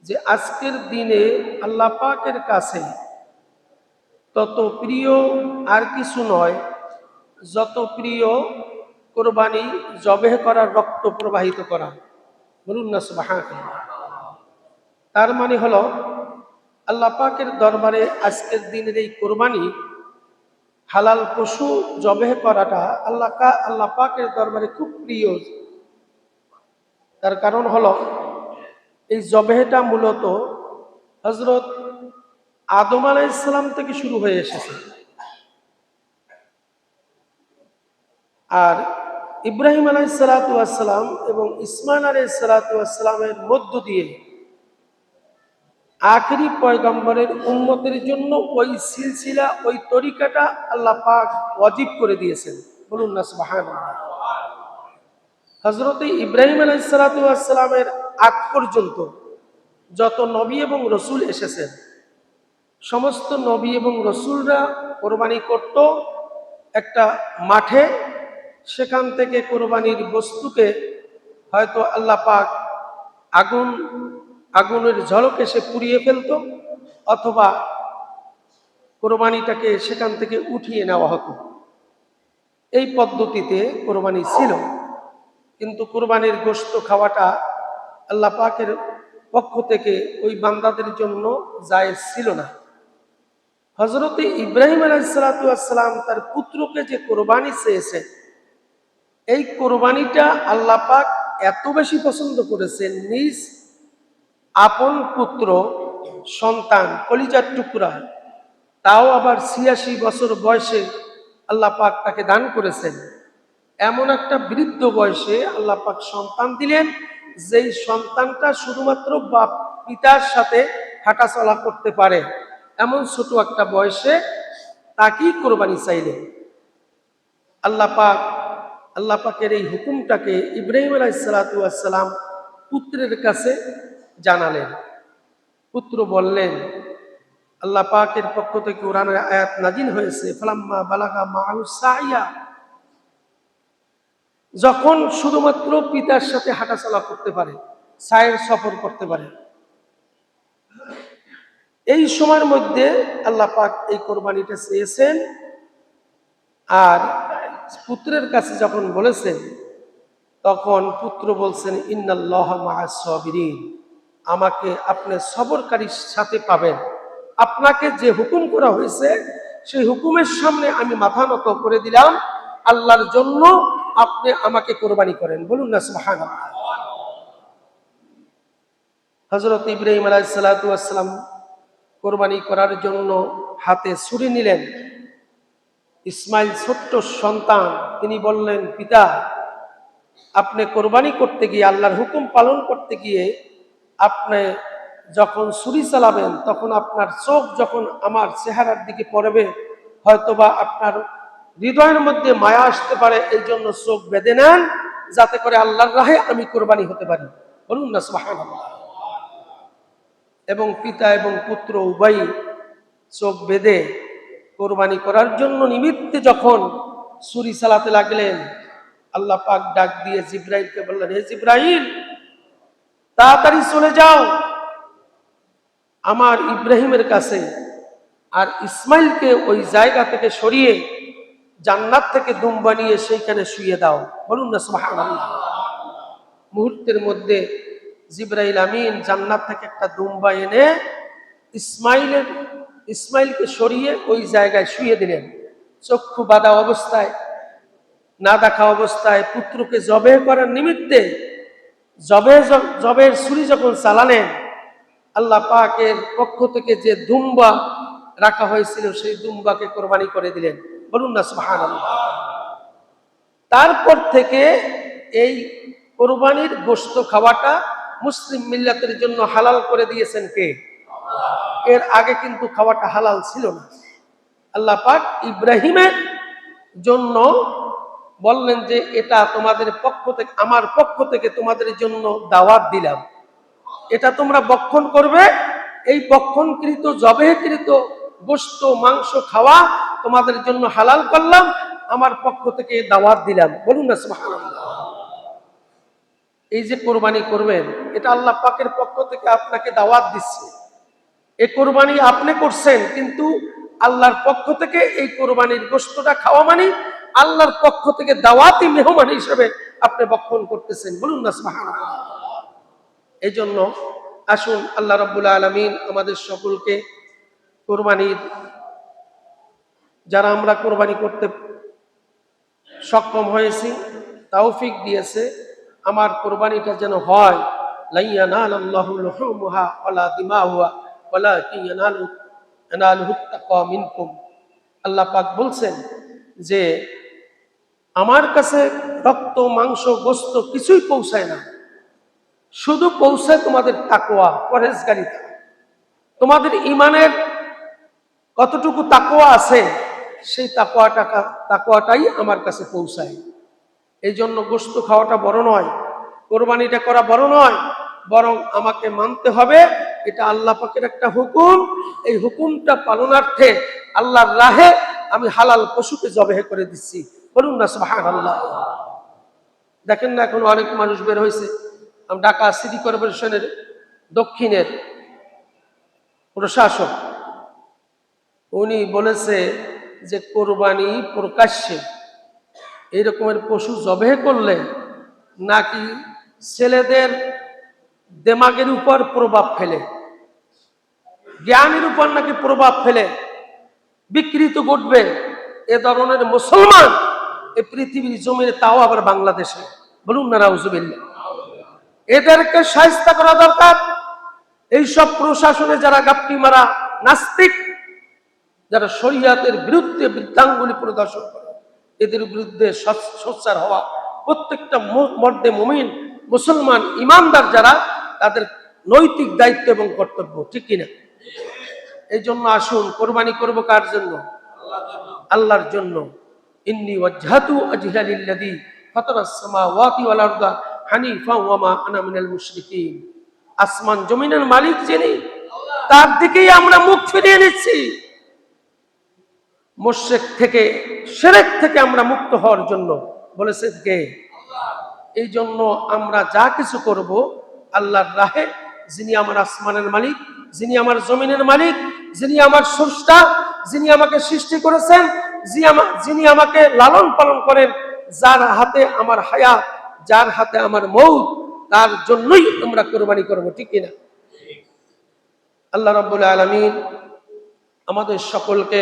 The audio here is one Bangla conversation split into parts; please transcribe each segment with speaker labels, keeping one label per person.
Speaker 1: যে আজকের দিনে আল্লাহ পাকের কাছে তত প্রিয় আর কিছু নয়, যত প্রিয় কোরবানি জবেহ করার, রক্ত প্রবাহিত করা। বলুন না সুবহানাল্লাহ। তার মানে হলো আল্লাহ পাকের দরবারে আজকের দিনের এই কোরবানি, হালাল পশু জবেহ করাটা আল্লাহ পাকের দরবারে খুব প্রিয়। তার কারণ হলো এই জবেহটা মূলত হযরত আদম আলাইহিস সালাম থেকে শুরু হয়ে এসেছে। আর ইব্রাহিম আলাইহিস সালাতু ওয়াস সালাম এবং ইসমাইল আলাইহিস সালাতু ওয়াস সালামের মধ্য দিয়ে আখেরি পয়গম্বরের উম্মতের জন্য ওই সিলসিলা, ওই তরিকাটা আল্লাহ পাক ওয়াজিব করে দিয়েছেন। বলুন না সুবহানাল্লাহ। হযরত ইব্রাহিম আলাইহিস সালাতু ওয়াস সালামের আগ পর্যন্ত যত নবী এবং রসুল এসেছেন, সমস্ত নবী এবং রসুলরা কোরবানি করত একটা মাঠে। সেখান থেকে কোরবানির বস্তুকে হয়তো আল্লাহ পাক আগুনের ঝলকে সে পুড়িয়ে ফেলতো, অথবা কোরবানিটাকে সেখান থেকে উঠিয়ে নেওয়া হতো। এই পদ্ধতিতে কোরবানি ছিল। কিন্তু কোরবানির গোশত খাওয়াটা আল্লাহ পাকের পক্ষ থেকে ওই বান্দাদের জন্য জায়েজ ছিল না। হযরত ইব্রাহিম আলাইহিস সালাতু ওয়াস সালাম তার পুত্রকে যে কোরবানি চেয়েছেন, এই কোরবানিটা আল্লাহ পাক এত বেশি পছন্দ করেছেন, নিজ আপন পুত্র সন্তান, কলিজার টুকরা, তাও আবার ৮৬ বছর বয়সে আল্লাহ পাক তাকে দান করেছেন। এমন একটা বৃদ্ধ বয়সে আল্লাহ পাক সন্তান দিলেন, যেই সন্তানটা শুধুমাত্র বাপ পিতার সাথে হাঁটাচলা করতে পারে, এমন ছোট একটা বয়সে তাকেই কোরবানি চাইলেন। আল্লাহ পাকের এই হুকুমটাকে ইব্রাহিম আলাইহিস সালাতু ওয়াস সালাম পুত্রের কাছে জানালেন। পুত্র বললেন, আল্লাহ পাকের পক্ষ থেকে কোরআনের আয়াত নাজিল হয়েছে, ফালাম্মা বালাগা মা'হু সাইয়া, যখন শুধুমাত্র পিতার সাথে হাঁটাচলা করতে পারে, সায়ের সফর করতে পারে, এই সময়ের মধ্যে আল্লাহ পাক এই কোরবানিটা চেয়েছেন। আর পুত্রের কাছে যখন বলেছেন, তখন পুত্র বলছেন, ইন্নাল্লাহা মা'আস সাবিরিন, আমাকে আপনি সবরকারীর সাথে পাবেন। আপনাকে যে হুকুম করা হয়েছে সেই হুকুমের সামনে আমি মাথা নত করে দিলাম, আল্লাহর জন্য আপনি আমাকে কোরবানি করেন। বলুন না সুবহানাল্লাহ। হযরত ইব্রাহিম আলাইহিস সালাতু ওয়াস সালাম কোরবানি করার জন্য হাতে ছুরি নিলেন। ইসমাইল ছোট্ট সন্তান, তিনি বললেন, পিতা, আপনি কোরবানি করতে গিয়ে, আল্লাহর হুকুম পালন করতে গিয়ে আপনি যখন ছুরি চালাবেন, তখন আপনার চোখ যখন আমার চেহারার দিকে পড়বে, হয়তোবা আপনার হৃদয়ের মধ্যে মায়া আসতে পারে, এই জন্য চোখ বেঁধে নেন, যাতে করে আল্লাহর রাহে আমি কোরবানি হতে পারি। বলুন না সুবহানাল্লাহ। এবং পিতা এবং পুত্র উভয়ই চোখ বেঁধে কোরবানি করার জন্য নিমিত্তে যখন ছুরি চালাতে লাগলেন, আল্লাহ পাক ডাক দিয়ে জিবরাইলকে বললেন, হে জিবরাইল, তাড়াতাড়ি চলে যাও আমার ইব্রাহিমের কাছে, আর ইসমাইলকে ওই জায়গা থেকে সরিয়ে জান্নাত থেকে দুম্বা নিয়ে সেইখানে শুইয়ে দাও। বলুন না সুবহানাল্লাহ। মুহূর্তের মধ্যে জিবরাইল আমিন জান্নাত থেকে একটা দুম্বা এনে ইসমাইলকে সরিয়ে ওই জায়গায় শুইয়ে দিলেন। চক্ষু বাঁধা অবস্থায়, না দেখা অবস্থায় পুত্রকে জবে করার নিমিত্তে জবের ছুরি যখন চালালেন, আল্লাহ পাকের পক্ষ থেকে যে দুম্বা রাখা হয়েছিল সেই দুম্বাকে কোরবানি করে দিলেন। বলুন না সুবহানাল্লাহ। তারপর থেকে এই কোরবানির গোশত খাওয়াটা মুসলিম মিল্লাতের জন্য হালাল করে দিয়েছেন কে? এর আগে কিন্তু খাওয়াটা হালাল ছিল না। আল্লাহ পাক ইব্রাহিমের জন্য বললেন যে এটা তোমাদের পক্ষ থেকে, আমার পক্ষ থেকে তোমাদের জন্য দাওয়াত দিলাম, এটা তোমরা ভক্ষণ করবে। এই ভক্ষণকৃত জবেহকৃত গোশত মাংস খাওয়া তোমাদের জন্য হালাল করলাম, আমার পক্ষ থেকে দাওয়াত দিলাম। বলুন না সুবহানাল্লাহ। এই যে কোরবানি করবেন, এটা আল্লাহ পাকের পক্ষ থেকে আপনাকে দাওয়াত দিচ্ছে। এই কোরবানি আপনি করছেন, কিন্তু আল্লাহর পক্ষ থেকে এই কোরবানির গোশতটা খাওয়া মানে আল্লাহর পক্ষ থেকে দাওয়াতি মেহমান হিসেবে আপনি বক্ষণ করতেছেন। বলুন না সুবহানাল্লাহ। এই জন্য আসুন আল্লাহ রাব্বুল আলামিন আমাদের সকলকে কোরবানির, যারা আমরা কোরবানি করতে সক্ষম হয়েছি, তৌফিক দিয়েছে, আমার কোরবানিটা যেন হয় লা ইয়ানালাল্লাহু লুহুমুহা ওয়ালা দিমাউহা ওয়ালাকিন ইয়ানালুহু তাকওয়া মিনকুম। আল্লাহ পাক বলছেন যে আমার কাছে রক্ত, মাংস, গোশত কিছুই পৌঁছায় না, শুধু পৌঁছায় তোমাদের তাকওয়া, পরহেজগারিতা। তোমাদের ঈমানের কতটুকু তাকওয়া আছে, সেই তাকওয়াটাই আমার কাছে পৌঁছায়। এই জন্য গোশত খাওয়াটা বড় নয়, কোরবানিটা করা বড় নয়, বরং আমাকে মানতে হবে এটা আল্লাহ পাকের একটা হুকুম। এই হুকুমটা পালনার্থে আল্লাহর রাহে আমি হালাল পশুকে জবেহ করে দিচ্ছি। বলুন না সুবহানাল্লাহ। দেখেন না, এখন অনেক মানুষ বের হয়েছে। ঢাকা সিটি কর্পোরেশনের দক্ষিণের প্রশাসক, উনি বলেছে যে কোরবানি প্রকাশ্যে এই রকমের পশু জবেহ করলে নাকি ছেলেদের দেমাগের উপর প্রভাব ফেলে, জ্ঞানের উপর নাকি প্রভাব ফেলে, বিকৃত ঘটবে। এ ধরনের মুসলমান এই পৃথিবীর জমিনে, তাও আবার বাংলাদেশে। বলুন না নাউজুবিল্লাহ। এদেরকে শায়েস্তা করা দরকার। এইসব প্রশাসনে যারা গাপ্পি মারা নাস্তিক, যারা শরীয়তের বিরুদ্ধে বৃদ্ধাঙ্গুলি প্রদর্শন করে, এদের বিরুদ্ধে সোচ্চার হওয়া প্রত্যেকটা মর্দে মুমিন, মুসলমান, ইমানদার যারা, তাদের নৈতিক দায়িত্ব এবং কর্তব্য, ঠিক কিনা? এই জন্য আসুন কোরবানি করব কার জন্য? আল্লাহর জন্য। ইন্নী ওয়াজহাতু ওয়াজহিয়া লিল্লাযী ফাতারাস সামাওয়াতি ওয়াল আরদা হানিফা ওয়া মা আনা মিনাল মুশরিকিন। আসমান জমিনের মালিক যিনি, তার দিকেই আমরা মুখ ফিরিয়ে নিচ্ছি। মুশরিক থেকে, শিরক থেকে আমরা মুক্ত হওয়ার জন্য বলেছেন কে? এই জন্য আমরা যা কিছু করব আল্লাহর রাহে, যিনি আমার আসমানের মালিক, যিনি আমার জমিনের মালিক, যিনি আমার স্রষ্টা, যিনি আমাকে সৃষ্টি করেছেন, যিনি আমাকে লালন পালন করেন, যার হাতে আমার হায়াত, যার হাতে আমার মৌত, তার জন্যই আমরা কোরবানি করব, ঠিক কিনা? আল্লাহ রাব্বুল আলামিন আমাদের সকলকে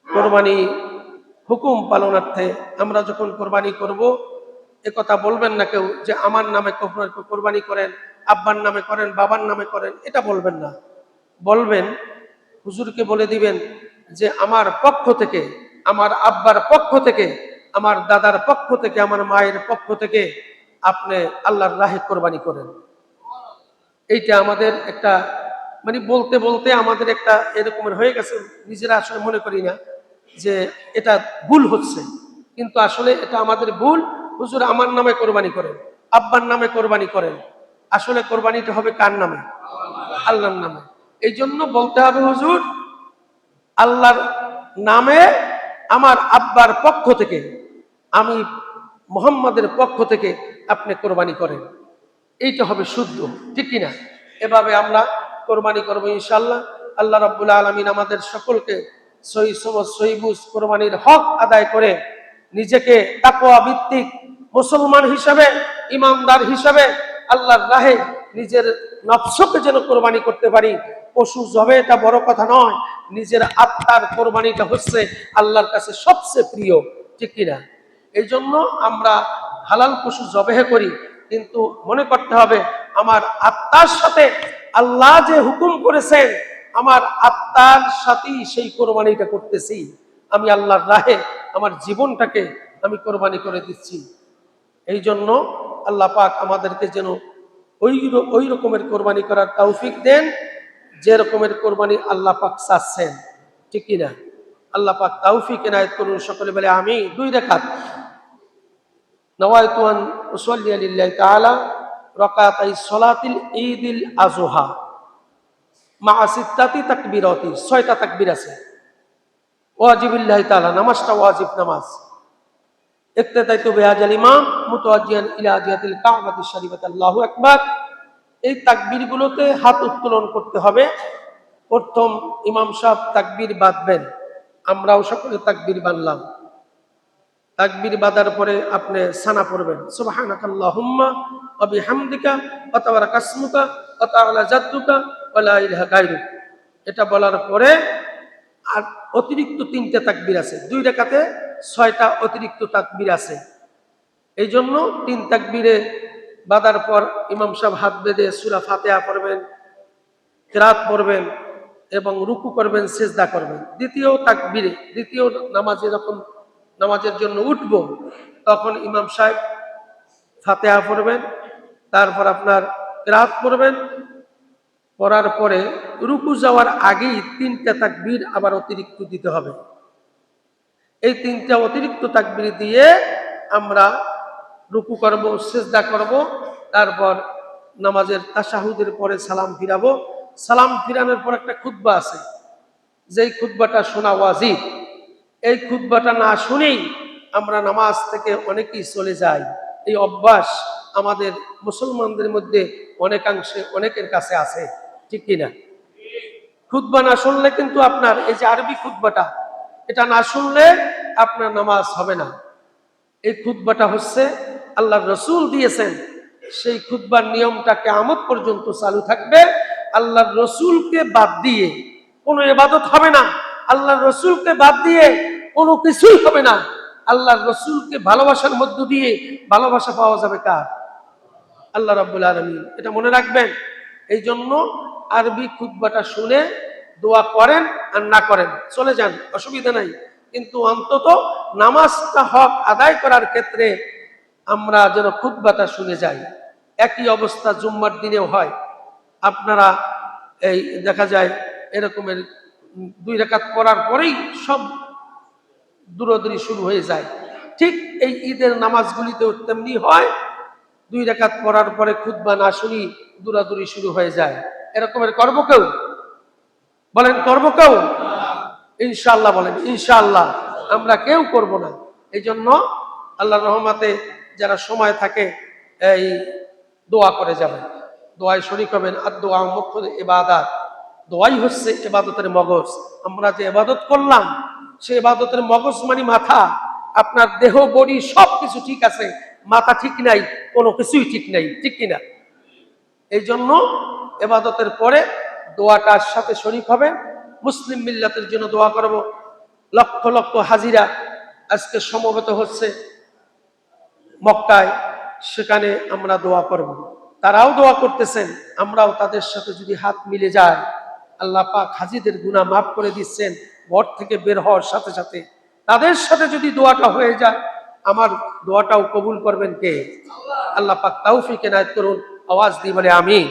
Speaker 1: কোরবানি হুকুম পালনার্থে, আমরা যখন কোরবানি করব, একথা বলবেন না কেউ যে আমার নামে কোরবানি করেন, আব্বার নামে করেন, বাবার নামে করেন, এটা বলবেন না। বলবেন, হুজুরকে বলে দিবেন যে আমার পক্ষ থেকে, আমার আব্বার পক্ষ থেকে, আমার দাদার পক্ষ থেকে, আমার মায়ের পক্ষ থেকে আপনি আল্লাহর রাহে কোরবানি করেন। এইটা আমাদের একটা, মানে বলতে বলতে আমাদের একটা এরকমের হয়ে গেছে, নিজেরা আসলে মনে করি না যে এটা ভুল হচ্ছে, কিন্তু আসলে এটা আমাদের ভুল। হুজুর আমার নামে কোরবানি করেন, আব্বার নামে কোরবানি করেন, আসলে কোরবানিটা হবে কার নামে? আল্লাহর নামে। এই জন্য বলতে হবে হুজুর আল্লাহর নামে, আমার আব্বার পক্ষ থেকে, আমি মুহাম্মাদের পক্ষ থেকে আপনি কোরবানি করেন। এইটা হবে শুদ্ধ, ঠিক কিনা? এভাবে আমরা কোরবানি করবো ইনশাআল্লাহ। আল্লাহ রাব্বুল আলামিন আমাদের সকলকে সহি সমজ, সহি বুঝ কোরবানির হক আদায় করে নিজেকে তাকওয়া ভিত্তিক মুসলমান হিসাবে, ইমানদার হিসাবে আল্লাহর রাহে নিজের নফসকে যেন কোরবানি করতে পারি। পশু জবেটা বড় কথা নয়, নিজের আত্মার কোরবানিটা হচ্ছে আল্লাহর কাছে সবচেয়ে প্রিয়, ঠিক কিনা? এই জন্য আমরা হালাল পশু জবেহ করি, কিন্তু মনে করতে হবে আমার আত্মার সাথে আল্লাহ যে হুকুম করেছেন, আমার আত্মার সাথেই সেই কোরবানিটা করতেছি। আমি আল্লাহর রাহে আমার জীবনটাকে আমি কোরবানি করে দিচ্ছি। এই জন্য আল্লাহ পাক আমাদেরকে যেন ওই রকমের কোরবানি করার তৌফিক দেন, যে রকমের কোরবানি আল্লাহ পাক চাচ্ছেন, ঠিক কিনা? আল্লাহ পাক তৌফিক এনায়েত করুন। সকলে বলে আমি। 2 রাকাত নওয়াইতু আন উসাল্লি লিল্লাহি তাআলা রাকাতাই সালাতিল ঈদিল আযহা মা সিত্তাতি তাকবীরাতি, 6টা তাকবীর আছে। ওয়াজিবিল্লাহি তাআলা, নামাজটা ওয়াজিব নামাজ। ইক্তাদাইতু বিহাযাল ইমাম মুতাওয়াজ্জিহান ইলা জিহাতিল কাবাতিশ শরীফাতি আল্লাহু আকবার। এই তাকবীরগুলোতে হাত উত্তোলন করতে হবে। প্রথম ইমাম সাহেব তাকবীর বাঁধবেন, আমরাও সকলে তাকবীর বাঁধলাম। তাকবীর বাঁধার পরে আপনি সানা পড়বেন, সুবহানাকাল্লাহুম্মা ওয়া বিহামদিকা ওয়া তাবারাকা ইসমুকা ওয়া তাআলা জাদ্দুকা ওয়া লা ইলাহা গায়রুক। এটা বলার পরে আর অতিরিক্ত 3টা তাকবীর আছে, 2 রাকাতে 6টা অতিরিক্ত তাকবীর আছে। এই জন্য 3 তাকবীরে বাঁধার পর ইমাম সাহেব হাত বেঁধে সূরা ফাতিহা পড়বেন, কিরাত পড়বেন এবং রুকু করবেন, সিজদা করবেন। দ্বিতীয় তাকবীরে, দ্বিতীয় নামাজে যখন নামাজের জন্য উঠবো তখন ইমাম সাহেব ফাতিহা পড়বেন, তারপর আপনার কিরাত পড়বেন, পড়ার পরে রুকু যাওয়ার আগেই 3টা তাকবীর আবার অতিরিক্ত দিতে হবে। এই 3টা অতিরিক্ত তাকবীর দিয়ে আমরা রুকু করব, সিজদা করব, তারপর নামাজের তাশাহুদের পরে সালাম ফিরাবো। সালাম ফিরানোর পর একটা খুতবা আছে, যেই খুতবাটা শোনা ওয়াজিব। এই খুতবাটা না শুনেই আমরা নামাজ থেকে অনেকেই চলে যাই। এই অভ্যাস আমাদের মুসলমানদের মধ্যে অনেকাংশে অনেকের কাছে আছে, ঠিক কিনা? খুতবা না শুনলে কিন্তু আপনার এই যে আরবি খুতবাটা, এটা না শুনলে আপনার নামাজ হবে না। এই খুতবাটা হচ্ছে আল্লাহর রাসূল দিয়েছেন, সেই খুতবার নিয়মটা কিয়ামত পর্যন্ত চালু থাকবে। আল্লাহর রাসূলকে বাদ দিয়ে কোনো ইবাদত হবে না, আল্লাহর রাসূলকে বাদ দিয়ে কোনো কিছুই হবে না। আল্লাহর রাসূলকে ভালোবাসার মধ্য দিয়ে ভালোবাসা পাওয়া যাবে কার? আল্লাহ রাব্বুল আলামিন। এটা মনে রাখবেন। এই জন্য আরবি খুতবাটা শুনে দোয়া করেন আর না করেন চলে যান, অসুবিধা নাই, কিন্তু অন্তত নামাজটা হক আদায় করার ক্ষেত্রে আমরা যেন খুতবাটা শুনে যাই। একই অবস্থা জুম্মার দিনেও হয়। আপনারা এই দেখা যায় এরকমের 2 রাকাত পড়ার পরেই সব দূরদূরি শুরু হয়ে যায়। ঠিক এই ঈদের নামাজগুলিতেও তেমনি হয়, 2 রাকাত পড়ার পরে খুতবা না শুনি দূরাদূরি শুরু হয়ে যায়। এরকমের করব কেউ? বলেন করব কেউ? ইনশাআল্লাহ বলেন ইনশাআল্লাহ আমরা কেউ করব না। এই জন্য আল্লাহর রহমতে যারা সময় থাকে এই দোয়া করে যাবেন, দোয়ায় শরীক হবেন। আর দোয়া মুখ্য ইবাদত, দোয়াই হচ্ছে ইবাদতের মগজ। আমরা যে ইবাদত করলাম সেই ইবাদতের মগজ মানে মাথা। আপনার দেহ বডি সব কিছু ঠিক আছে, মাথা ঠিক নাই, কোনো কিছুই ঠিক নাই, ঠিক কিনা? এই জন্য ইবাদতের পরে দোয়াটার সাথে শরীক হবে। মুসলিম মিল্লাতের জন্য দোয়া করব। লক্ষ লক্ষ হাজিরা আজকে সমবেত হচ্ছে মক্কায়, সেখানে আমরা দোয়া করব। তারাও দোয়া করতেছেন, আমরাও তাদের সাথে যদি হাত মিলে যায়, আল্লাহ পাক হাজিদের গুনাহ মাফ করে দিচ্ছেন ঘর থেকে বের হওয়ার সাথে সাথে। তাদের সাথে যদি দোয়াটা হয়ে যায়, আমার দোয়াটাও কবুল করবেন কে? আল্লাহ পাক তৌফিক এনায়েত করুন। আওয়াজ দিয়ে বলে আমিন।